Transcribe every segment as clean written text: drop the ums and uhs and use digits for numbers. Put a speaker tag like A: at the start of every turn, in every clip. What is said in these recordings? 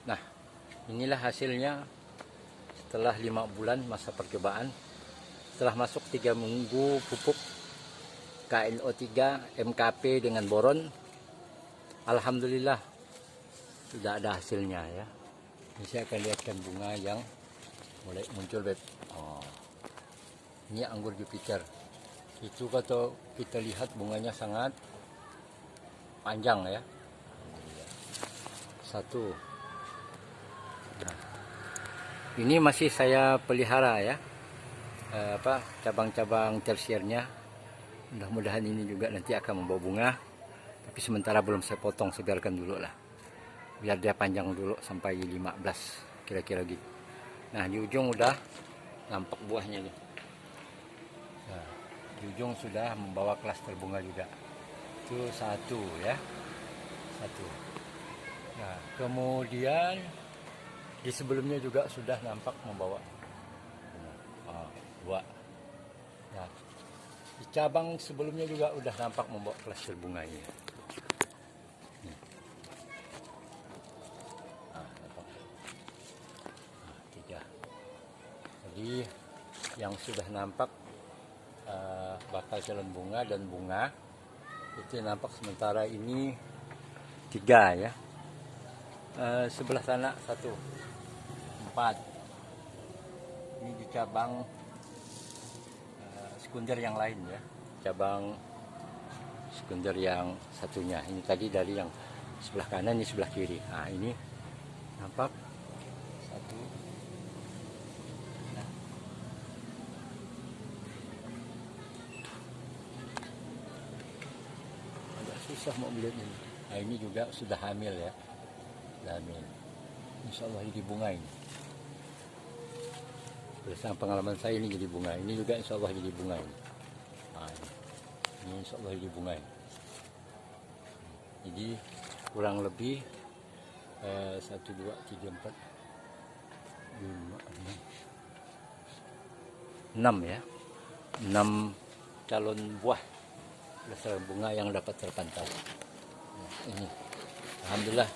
A: Nah, inilah hasilnya setelah 5 bulan masa percobaan. Setelah masuk 3 minggu pupuk KNO3 MKP dengan boron, alhamdulillah sudah ada hasilnya ya. Ini saya akan lihatkan bunga yang mulai muncul, Beb. Oh, ini anggur Jupiter. Itu kalau kita lihat bunganya sangat panjang ya. Satu. Nah, ini masih saya pelihara ya. Cabang-cabang tersiernya. Mudah-mudahan ini juga nanti akan membawa bunga. Tapi sementara belum saya potong, saya biarkan dulu lah. Biar dia panjang dulu sampai 15 kira-kira gitu. Nah, di ujung udah nampak buahnya nih. Nah, di ujung sudah membawa klaster bunga juga. Itu satu ya. Satu. Nah, kemudian di sebelumnya juga sudah nampak membawa dua. Nah, di cabang sebelumnya juga udah nampak membawa klaster bunganya. Tiga. Jadi yang sudah nampak bakal calon bunga dan bunga itu nampak sementara ini 3 ya. Sebelah sana 1, 4. Ini di cabang sekunder yang lain ya, cabang sekunder yang satunya. Ini tadi dari yang sebelah kanan, ini sebelah kiri. Nah, ini nampak 1. Nah, agak susah mau melihat ini. Nah, ini juga sudah hamil ya, sudah hamil. Insya Allah ini bunga ini. Berdasarkan pengalaman saya ini jadi bunga. Ini juga insya Allah jadi bunga ini. Nah, ini insya Allah jadi bunga ini. Jadi kurang lebih 1, 2, 3, 4, 5, 6 ya. 6 calon buah besar bunga yang dapat terpantau. Nah, ini alhamdulillah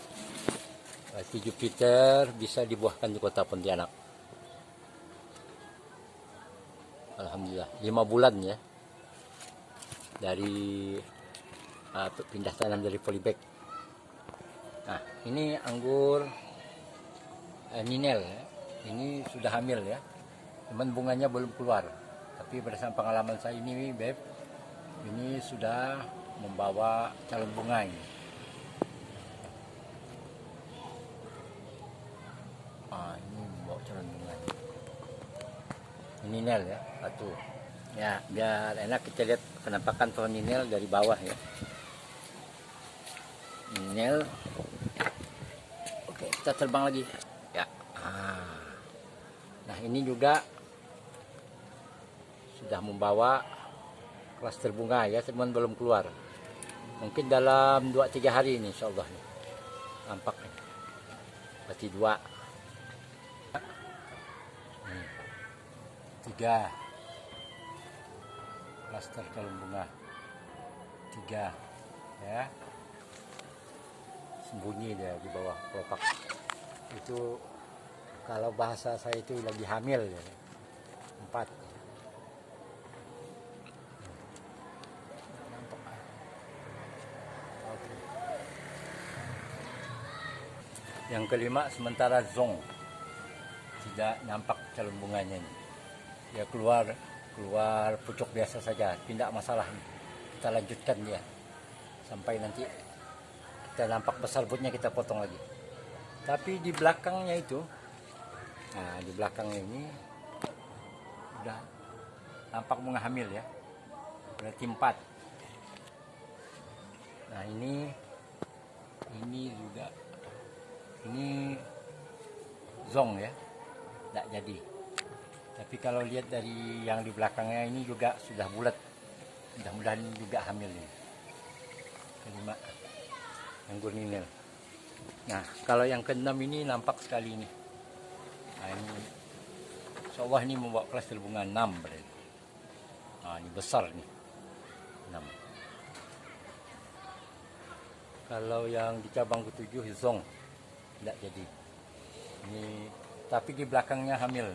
A: Jupiter bisa dibuahkan di kota Pontianak. Alhamdulillah 5 bulan ya dari pindah tanam dari polybag. Nah, ini anggur Ninel ya. Ini sudah hamil ya, cuman bunganya belum keluar. Tapi berdasarkan pengalaman saya ini, Beb, ini sudah membawa calon bunga ini. Ini membawa calon bunga ini. Ini Ninel ya, satu. Ya, biar enak kita lihat penampakan pohon Ninel dari bawah ya. Ninel. Oke, kita terbang lagi. Ya. Nah, ini juga sudah membawa klaster bunga ya, teman belum keluar. Mungkin dalam 2-3 hari ini insyaallah nih. Nampak nih. Berarti 2. 3 klaster calon bunga, 3 ya, sembunyi dia di bawah kelopak. Itu kalau bahasa saya itu lagi hamil ya. 4. Oke. Yang kelima sementara Zong tidak nampak calon bunganya ini. Ya keluar pucuk biasa saja, tidak masalah. Kita lanjutkan dia sampai nanti kita nampak besar butnya, kita potong lagi. Tapi di belakangnya itu, nah di belakangnya ini udah nampak bunga hamil ya, berarti 4. Nah ini juga ini Zong ya, tidak jadi. Tapi kalau lihat dari yang di belakangnya ini juga sudah bulat. Mudah-mudahan juga hamil ini. Kelima, anggur Ninel. Nah, kalau yang keenam ini nampak sekali ini. Nah, ini insya Allah ini membawa klaster bunga 6 berarti. Nah, ini besar nih. 6. Kalau yang di cabang ke-7 Zong tidak jadi. Ini tapi di belakangnya hamil.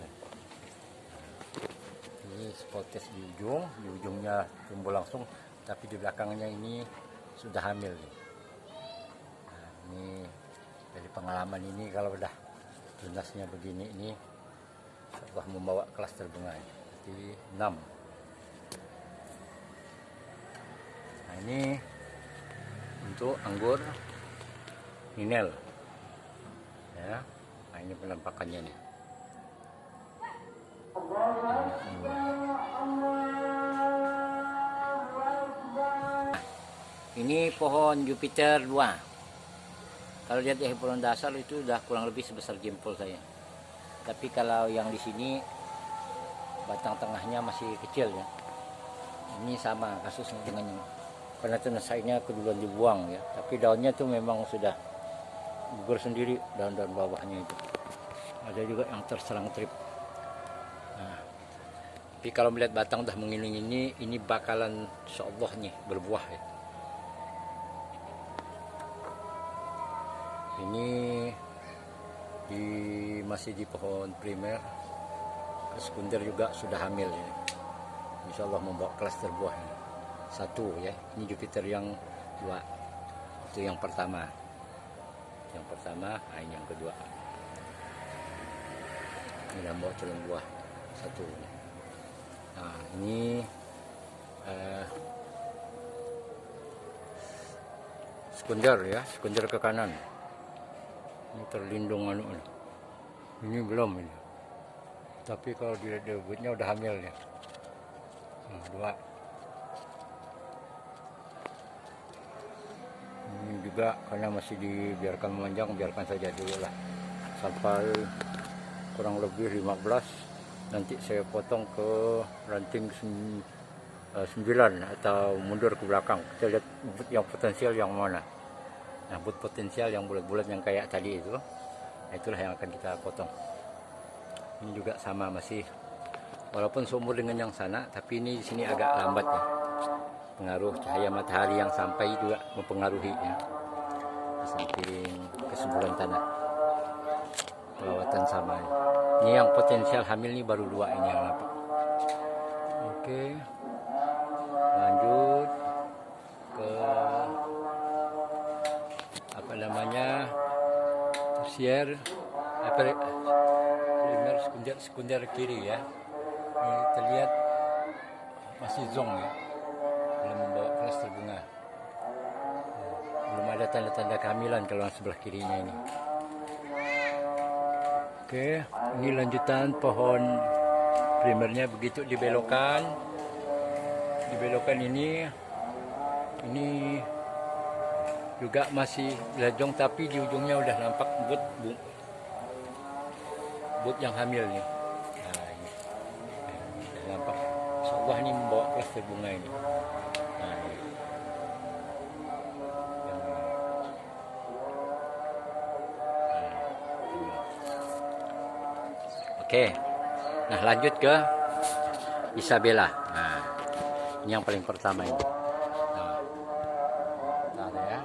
A: Ini spotes di ujungnya tumbuh langsung, tapi di belakangnya ini sudah hamil. Nah, ini dari pengalaman ini kalau udah tunasnya begini ini Allah membawa klaster bunga jadi 6. Nah, ini untuk anggur Ninel ya. Nah, ini penampakannya nih. Ini pohon Jupiter 2. Kalau lihat dari pohon dasar itu udah kurang lebih sebesar jempol saya. Tapi kalau yang di sini batang tengahnya masih kecil ya. Ini sama kasusnya dengan yang karena tunasainya keduluan dibuang ya. Tapi daunnya tuh memang sudah gugur sendiri, daun-daun bawahnya itu. Ada juga yang terserang trip. Nah, tapi kalau melihat batang udah mengiling ini bakalan insyaallah nih berbuah ya. Ini masih di pohon primer, sekunder juga sudah hamil ya. Insya Allah membawa klaster buahnya 1 ya. Ini Jupiter yang 2, itu yang pertama. Nah ini yang kedua. Ini yang bawa calon buah 1. Nah ini sekunder ya, sekunder ke kanan. Ini terlindung ini belum ini. Tapi kalau dilihat debutnya udah hamil ya. 2. Ini juga karena masih dibiarkan memanjang, biarkan saja dulu lah sampai kurang lebih 15. Nanti saya potong ke ranting 9 atau mundur ke belakang. Kita lihat bibit yang potensial yang mana. Nah, bibit potensial yang bulat-bulat yang kayak tadi itu, itulah yang akan kita potong. Ini juga sama masih, walaupun seumur dengan yang sana, tapi ini di sini agak lambat ya. Pengaruh cahaya matahari yang sampai juga mempengaruhi ya. Di samping kesuburan tanah. Perawatan sama. Ini yang potensial hamil ini baru 2 ini yang nampak. Oke. Lanjut ke apa namanya? Tersier primer sekunder kiri ya. Ini terlihat masih zong ya, belum membawa klaster bunga. Belum ada tanda-tanda kehamilan kalau yang sebelah kirinya ini. Oke, ini lanjutan pohon primernya. Begitu dibelokkan ini juga masih lejong, tapi di ujungnya udah nampak but yang hamil nih. Nah, ini udah nampak. Insyaallah ini membawa klaster bunga ini. Nah, ini. Oke. Nah, lanjut ke Isabella. Nah, ini yang paling pertama ini. Nah, ya.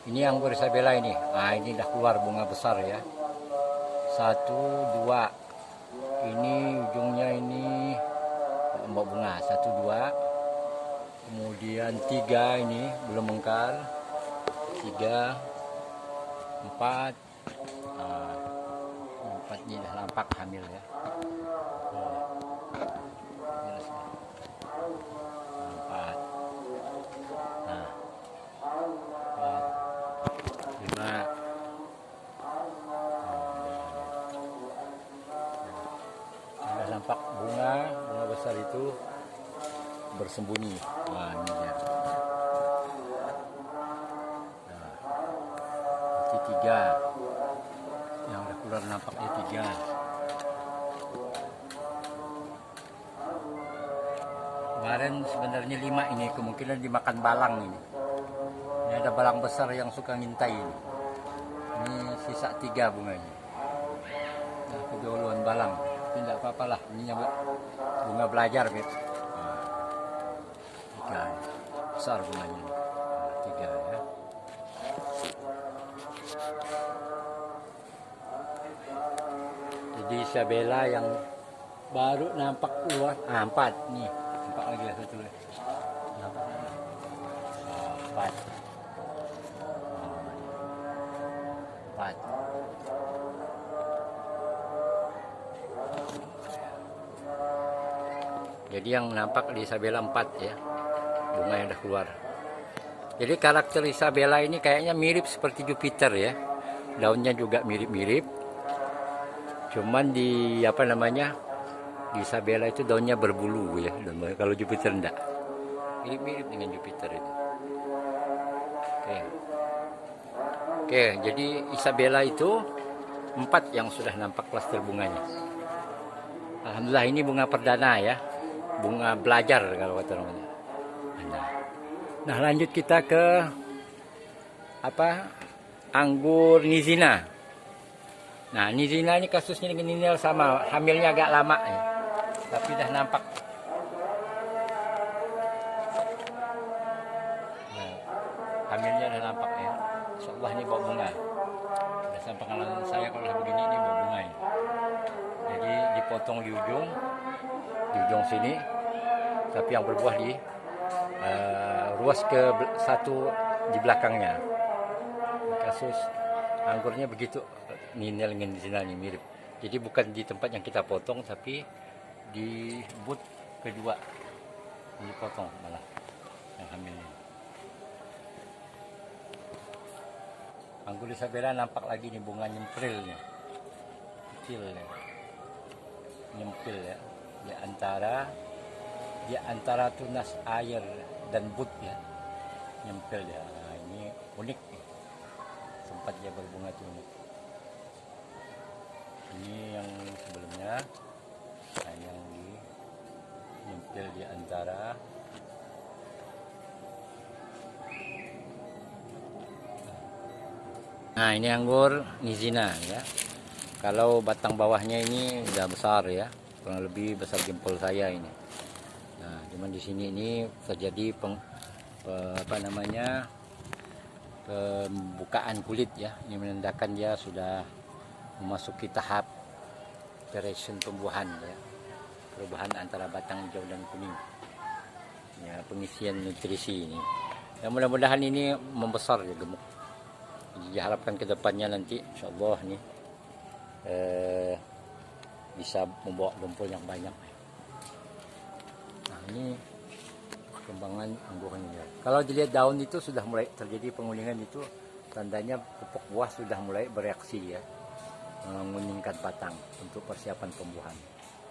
A: Ini anggur Isabella ini. Nah, ini udah keluar bunga besar ya. 1, 2. Ini ujungnya ini membawa bunga 1, 2. Kemudian 3 ini belum mengkar. 3, 4. Nah, 4 ini udah nampak hamil ya. 4. Nah, 5. Sudah nampak bunga besar itu bersembunyi. Nah, ini dia. Nah, ini 3. Yang udah keluar nampaknya 3. Kemarin sebenarnya 5 ini, kemungkinan dimakan balang ini. Ini ada balang besar yang suka ngintai ini. Ini sisa 3 bunganya. Nah, keduluan balang. Tapi tidak apa-apa lah. Ini bunga belajar, Beb. Nah, 3 besar bunganya. Nah, 3 ya. Isabella yang baru nampak keluar. 4 nih, nampak lagi satu lagi. Nampak lagi. 4. 4. Jadi yang nampak di Isabella 4 ya, bunga yang udah keluar. Jadi karakter Isabella ini kayaknya mirip seperti Jupiter ya. Daunnya juga mirip-mirip. Cuman di apa namanya? Di Isabella itu daunnya berbulu ya. Kalau Jupiter enggak. Mirip-mirip dengan Jupiter itu. Oke. Oke, jadi Isabella itu 4 yang sudah nampak klaster bunganya. Alhamdulillah ini bunga perdana ya. Bunga belajar kalau kata namanya. Nah, lanjut kita ke apa? Anggur Nizina. Nah, Nizina ini kasusnya dengan Ninel sama, hamilnya agak lama ya. Tapi dah nampak. Nah, hamilnya dah nampak ya. Insyaallah ini bawa bunga. Berdasarkan pengalaman saya kalau begini ini bawa bunga ya. Jadi dipotong di ujung sini, tapi yang berbuah di ruas ke satu di belakangnya. Kasus anggurnya begitu, Ninel dengan Nizina ini mirip. Jadi bukan di tempat yang kita potong, tapi di but kedua dipotong malah yang hamilnya. Anggur Isabella nampak lagi nih bunga nyemprilnya, kecil ya, nyempil ya, di antara tunas air dan but ya, nyempil ya. Nah, ini unik nih. Tempat dia berbunga itu unik. Ini yang sebelumnya, nah yang di nyempil di antara. Nah, ini anggur Nizina ya. Kalau batang bawahnya ini udah besar ya, kurang lebih besar jempol saya ini. Nah, cuman di sini ini terjadi pembukaan kulit ya. Ini menandakan dia sudah memasuki tahap duration pembuahan ya. Perubahan antara batang hijau dan kuning. Ya, pengisian nutrisi ini. Dan mudah-mudahan ini membesar ya, gemuk. Jadi diharapkan ke depannya nanti insyaallah nih bisa membawa bumpul yang banyak. Nah, ini perkembangan anggur ini. Kalau dilihat daun itu sudah mulai terjadi penguningan, itu tandanya pupuk buah sudah mulai bereaksi ya, menguningkan batang untuk persiapan pembuahan.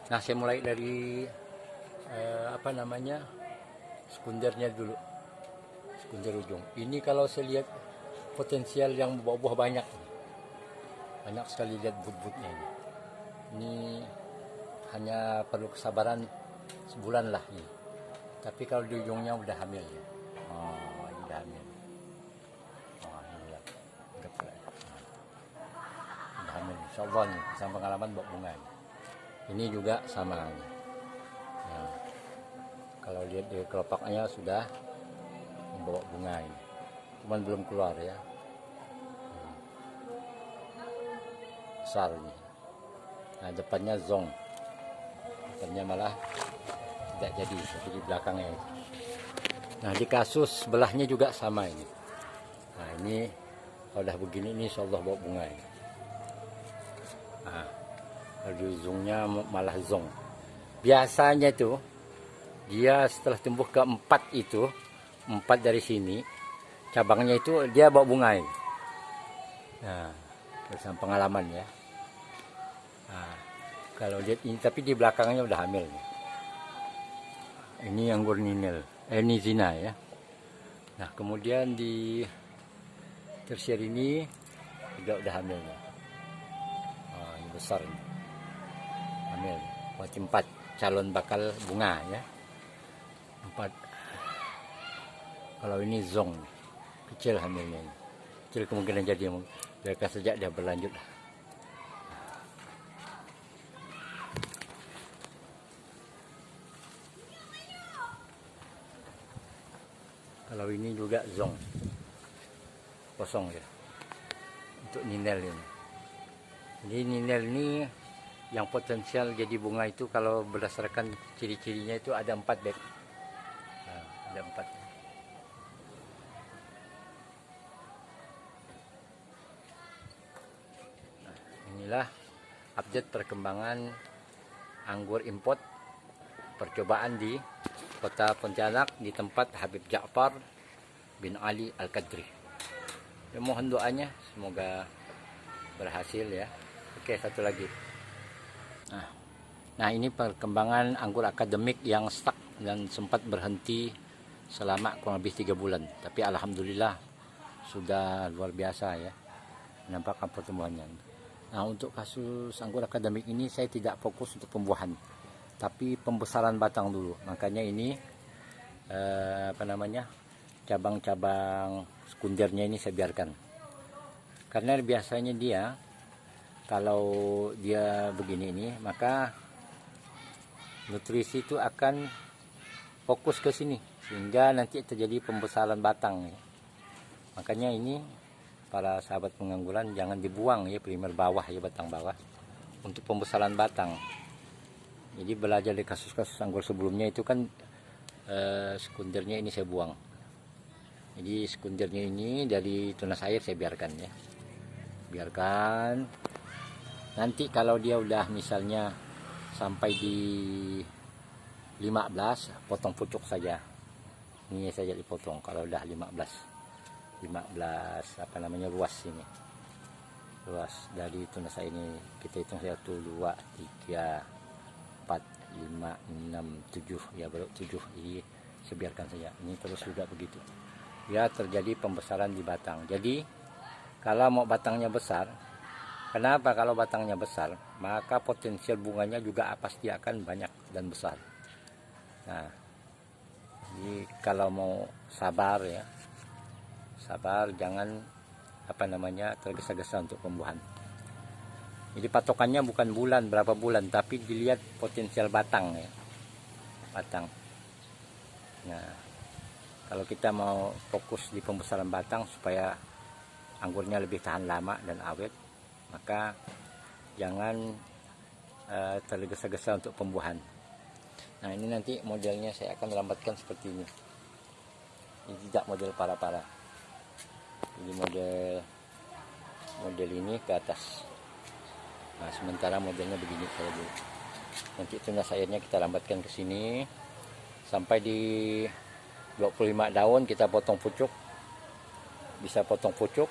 A: Nah, saya mulai dari sekundernya dulu, sekunder ujung. Ini kalau saya lihat potensial yang buah banyak sekali, lihat but-butnya ini. Ini hanya perlu kesabaran sebulan lah ini. Tapi kalau di ujungnya udah hamil ya. Oh, ini udah hamil. Oh, ini lihat. Udah hamil. Insyaallah nih, sama pengalaman bawa bunga ini. Ini juga sama ini. Nah, kalau lihat di kelopaknya sudah membawa bunga ini. Cuman belum keluar ya. Besar ini. Nah, depannya zong. Depannya malah tidak jadi, tapi di belakangnya. Nah, di kasus sebelahnya juga sama ini. Nah, ini kalau udah begini ini insyaallah bawa bunga ini. Nah, kalau di ujungnya malah zong. Biasanya itu dia setelah tumbuh ke 4 itu, 4 dari sini, cabangnya itu dia bawa bunga ini. Nah, bersama pengalaman ya. Nah, kalau lihat ini, tapi di belakangnya udah hamil nih. Ini anggur Nizina ya. Nah, kemudian di tersier ini juga udah hamil nih. Oh, ini besar nih. Hamil. Berarti 4 calon bakal bunga ya. 4. Kalau ini zong, kecil hamilnya. Kecil kemungkinan jadi, biarkan sejak dia berlanjut. Kalau ini juga zong, kosong ya, untuk Ninel ini. Jadi Ninel ini yang potensial jadi bunga itu kalau berdasarkan ciri-cirinya itu ada 4 Beb. Nah, ada 4. Nah, inilah update perkembangan anggur import percobaan di Kota Pontianak di tempat Habib Ja'far bin Ali Al-Qadri. Ya, mohon doanya semoga berhasil ya. Oke, satu lagi. Nah, ini perkembangan anggur akademik yang stuck dan sempat berhenti selama kurang lebih 3 bulan. Tapi alhamdulillah sudah luar biasa ya menampakkan pertumbuhannya. Nah, untuk kasus anggur akademik ini saya tidak fokus untuk pembuahan, tapi pembesaran batang dulu. Makanya ini cabang-cabang sekundernya ini saya biarkan. Karena biasanya dia kalau dia begini ini, maka nutrisi itu akan fokus ke sini sehingga nanti terjadi pembesaran batang ya. Makanya ini para sahabat pengangguran jangan dibuang ya primer bawah ya, batang bawah untuk pembesaran batang. Jadi belajar dari kasus-kasus anggur sebelumnya itu kan sekundernya ini saya buang. Jadi sekundernya ini dari tunas air saya biarkan ya. Biarkan. Nanti kalau dia udah misalnya sampai di 15, potong pucuk saja. Ini saja dipotong kalau udah 15 ruas ini. Ruas dari tunas air ini kita hitung 1 2 3 4 5 6 7 ya, baru 7. Jadi saya biarkan saja. Ini terus juga begitu. Ya, terjadi pembesaran di batang. Jadi kalau mau batangnya besar, kenapa kalau batangnya besar, maka potensial bunganya juga pasti akan banyak dan besar. Nah, jadi kalau mau sabar ya, sabar, jangan tergesa-gesa untuk pembuahan. Jadi patokannya bukan bulan, berapa bulan, tapi dilihat potensial batang ya, batang. Nah, kalau kita mau fokus di pembesaran batang supaya anggurnya lebih tahan lama dan awet, maka jangan tergesa-gesa untuk pembuahan. Nah, ini nanti modelnya saya akan lambatkan seperti ini. Ini tidak model para-para. Jadi model ini ke atas. Nah, sementara modelnya begini kalau dulu. Nanti tunas airnya kita lambatkan ke sini sampai di 25 daun kita potong pucuk. Bisa potong pucuk,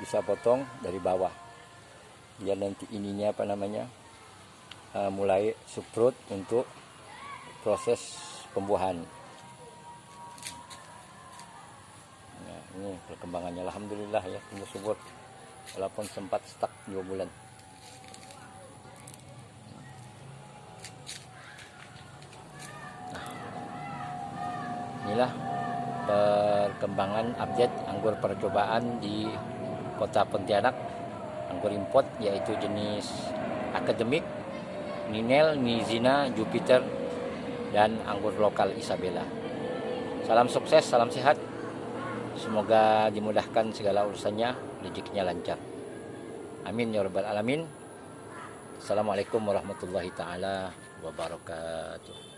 A: bisa potong dari bawah. Biar nanti ininya mulai subtrut untuk proses pembuahan. Nah, ini perkembangannya alhamdulillah ya, tumbuh subur walaupun sempat stuck 2 bulan. Nah, inilah perkembangan update anggur percobaan di Kota Pontianak, anggur import yaitu jenis akademik, Ninel, Nizina, Jupiter, dan anggur lokal Isabella. Salam sukses, salam sehat. Semoga dimudahkan segala urusannya, rezekinya lancar. Amin ya rabbal alamin. Assalamualaikum warahmatullahi taala wabarakatuh.